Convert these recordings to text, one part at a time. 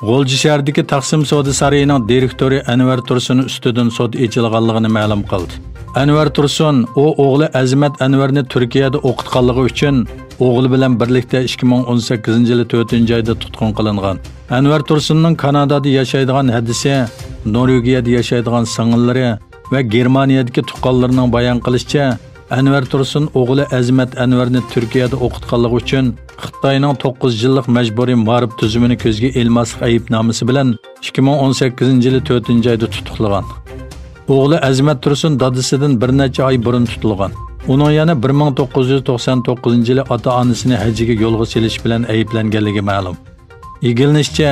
G'o'lji shahridagi Taqsim savdo sarayining direktori Anvar Tursun ustidan sud ochilganligini ma'lum qildi. Anvar Tursun o'g'li Azmat Anvarni Turkiyada o'qitganligi uchun o'g'li bilan birlikda 2018-yil 4-oyda tutqun qilingan. Anvar Tursunning Kanadada yashaydigan hadisi, Norvegiyada yashaydigan singillari va Germaniyadagi tuqqanlarining bayon qilishicha, Anvar Tursun o'g'li Azmat Anvarni Turkiyada o'qitganligi uchun Xitoyning 9 yillik majburiy ma'rif tuzumini ko'zga ilmaslik aybnomasi bilan 2018-yil 4-oyda tutuqlagan. O'g'li Azmat Tursun dadasidan bir necha oy burun tutilgan. Uning yana 1999-yili ota-onasini hajga yo'lga selish bilan ayblanganligi ma'lum. Egilishicha,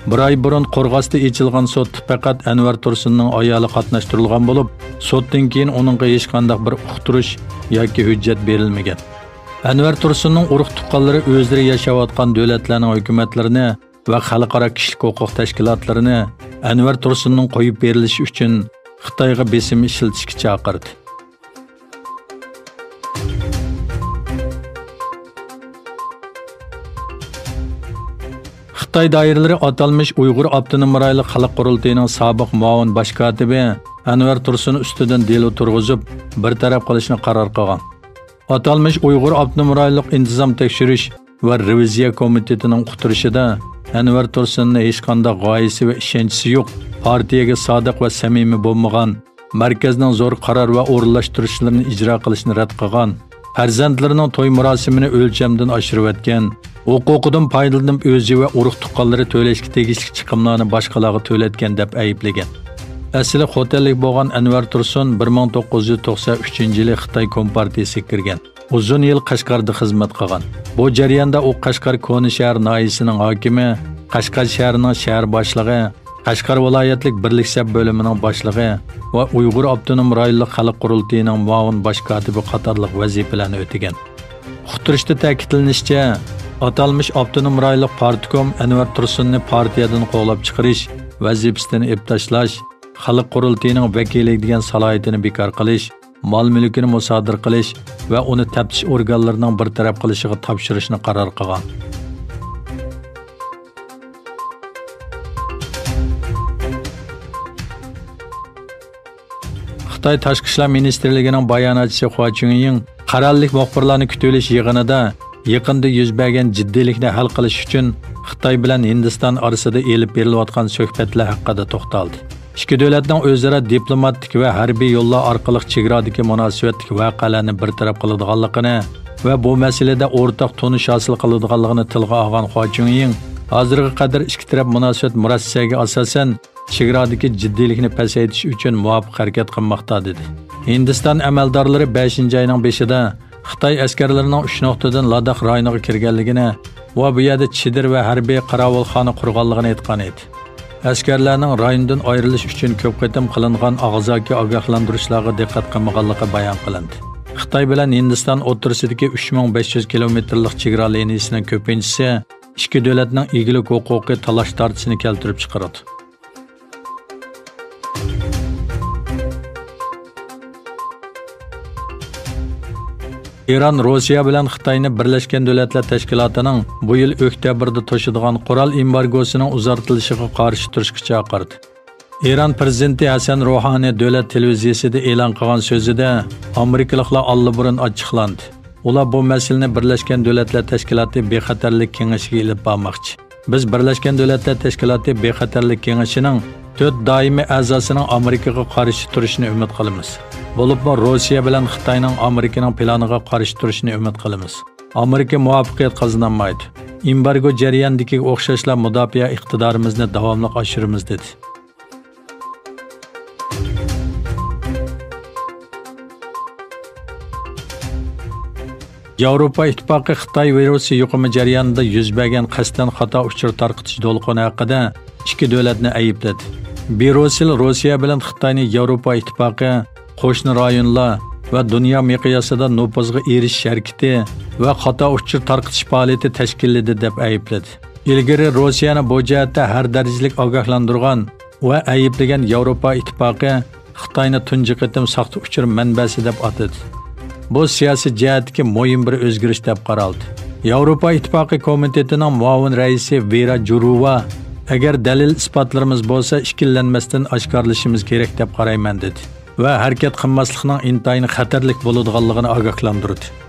bir oy burun Qo'rg'osda ochilgan sud faqat Anvar Tursunning ayoli qatnashtirilgan bo'lib, suddan keyin uningga hech qanday bir uqtirish yoki hujjat berilmagan. Anvar Tursunning urug' tuqqanlari o'zlari yashayotgan davlatlarning hukumatlarini va xalqaro kishilik huquq tashkilotlarini Anvar Tursunning qo'yib berilishi uchun Xitoyga besim ishlatishga chaqirdi. Xitoy doiralari atalmış Uyg'ur Avtonom Rayonlik xalq qurultayining sobiq muavin bosh kotibi Anvar Tursun ustidan delo turg'izib, bir taraf qilishni qaror qilgan. Atalmış Uyg'ur Avtonom Rayonlik intizom tekshirish va reviziya komitetining uqtirishida Anvar Tursunning hech qanday g'oyasi va ishonchi yo'q, partiyaga sodiq va samimiy bo'lmagan, markazning zo'r qaror va o'rinlashtirishlarini ijro qilishni rad qilgan, farzandlarining to'y marosimini o'lchamdan oshirib o'tgan, huquqidan foydalanib o'zi va urug' tuqqanlari to'lashga tegishli chiqimlarni boshqalarga to'latgan deb ayblagan. Asli xotinlik bo'lgan Anvar Tursun 1993-yili Xitoy Kompartiyasiga kirgan. Uzun yil Qashqarda xizmat qilgan. Bu jarayonda u Qashqar Koni shahar noyisining hokimi, Qashqar shahrining shahar boshlig'i, Qashqar viloyatlik birlik sab bo'limining boshlig'i va Uyg'ur Avtonom Rayonlik xalq qurultayining muavin bosh kotibi qatorliq vazifalarni o'tagan. Uqtirishda ta'kidlanishicha, atalmış Avtonom Rayonlik Partikom Anvar Tursunni partiyadan qo'g'lab chiqarish, vazifasidan tashlash, xalq qurultayining vakillik degan salohiyatini bekor qilish, mol-mulkini musodir qilish va uni taftish organlarining bir taraf qilishiga topshirishni qaror qilgan. Xitoy Tashqi ishlar ministrligining bayonotchisi Hua Chunying qarorlik muxbirlarni kutilish yig'inida yaqinda yuz bergan jiddiylikni hal qilish uchun Xitoy bilan Hindiston orasida elib berilayotgan suhbatlar haqida to'xtaldi. Ikki davlatning o'zaro diplomatik va harbiy yo'llar orqali chegaradagi munosabatlik voqealarni bartaraf qiladiganligini va bu masalada o'rtaq tonish hosil qiladiganligini tilga olgan Hua Chunying, hozirga qadar ikki taraf munosabat murassaga asosan chegaradagi jiddiylikni pasaytirish uchun muvofiq harakat qilmoqda dedi. Hindiston amaldorlari 5-oyning 5-ida Xitoy askarlarining 3 nuqtadan Ladakh rayoniga kirganligini va bu yerda chidir va harbiy qarovulxona qurganligini aytgan edi. Askarlarning rayondan ayrilish uchun ko'p qatam qilingan og'zaki ogohlantirishlarga diqqat qilmaganligi bayon qilindi. Xitoy bilan Hindiston o'rtasidagi 3500 kilometrlik chegara liniyasining ko'pinchisi ikki davlatning egilik huquqi talash tortishini keltirib chiqaradi. İran Rossiya bilan Xitoyni Birlashgan Davlatlar Tashkilotining bu yil oktyabrda to'shadigan qurol embargosining uzartilishiga qarshi turishga chaqirdi. İran prezidenti Hasan Ruhani davlat televiziyasida e'lon qilgan so'zida Amerikaliklar allaburun ochiqlandi. Ular bu masalani Birlashgan Davlatlar Tashkiloti bexatarlik kengashiga ilib bormoqchi. Biz Birlashgan Davlatlar Tashkiloti bexatarlik kengashining 4 doimiy a'zosining Amerikaga qarshi turishini umid qilamiz. Bo'libmi Rossiya bilan Xitoyning Amerikaning planiga qarshi turishini umid qilamiz. Amerika muvaffaqiyat qozonolmaydi. Embargo jarayonidagi o'xshashlar mudofaa iqtidorimizni davomli oshiramiz dedi. Yevropa ittifoqi Xitoy virusi yuqumi jarayonida yuz bergan qasddan xato uchur tarqitish to'lqini haqida ikki davlatni aybladi. Berusil Rossiya bilan Xitoyni Yevropa ittifoqi qo'shni rayonlar va dunyo miqyosida nupuzga erishish harakati va xato uchur tarqitish faoliyati tashkilladi deb aybladi. Ilgari Rossiyani bu jihatda har darajalik ogohlantirgan va ayblagan Yevropa ittifoqi Xitoyni tunji qitim soxta uchur manbasi deb atadi. Bu siyosiy jihatdagi muhim bir o'zgarish deb qaraldi. Yevropa ittifoqi komitetining muavin raisi Vera Jourova Agar dalil isbotlarimiz bo'lsa, ikkilanmasdan oshkorlashimiz kerak deb qarayman dedi va harakat qilmaslikning intayin xatarlik bo'ladiganligini ogohlantirdi.